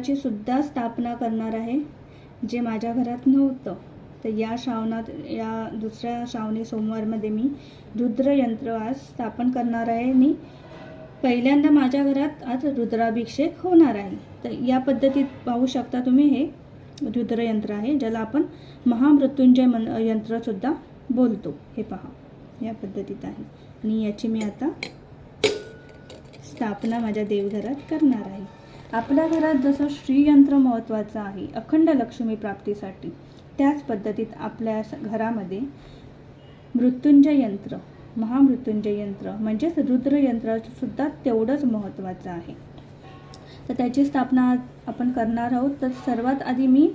यंत्राची सुद्धा स्थापना करणार आहे, जे माझ्या घरात नव्हतं. तर या श्रावणात, या दुसऱ्या श्रावणी सोमवारमध्ये मी रुद्र यंत्र आज स्थापन करणार आहे आणि पहिल्यांदा माझ्या घरात आज रुद्राभिषेक होणार आहे. तर या पद्धतीत पाहू शकता तुम्ही, हे रुद्र यंत्र आहे, ज्याला आपण महामृत्युंजय यंत्रसुद्धा बोलतो. हे पहा, या पद्धतीत आहे आणि याची मी आता स्थापना माझ्या देवघरात करणार आहे. आपल्या घरात जसं श्रीयंत्र महत्त्वाचं आहे अखंड लक्ष्मी प्राप्तीसाठी, त्याच पद्धतीत आपल्या घरामध्ये मृत्युंजय यंत्र, महामृत्युंजय यंत्र म्हणजेच रुद्र यंत्रसुद्धा तेवढंच महत्त्वाचं आहे. तर त्याची स्थापना आपण करणार आहोत. तर सर्वात आधी मी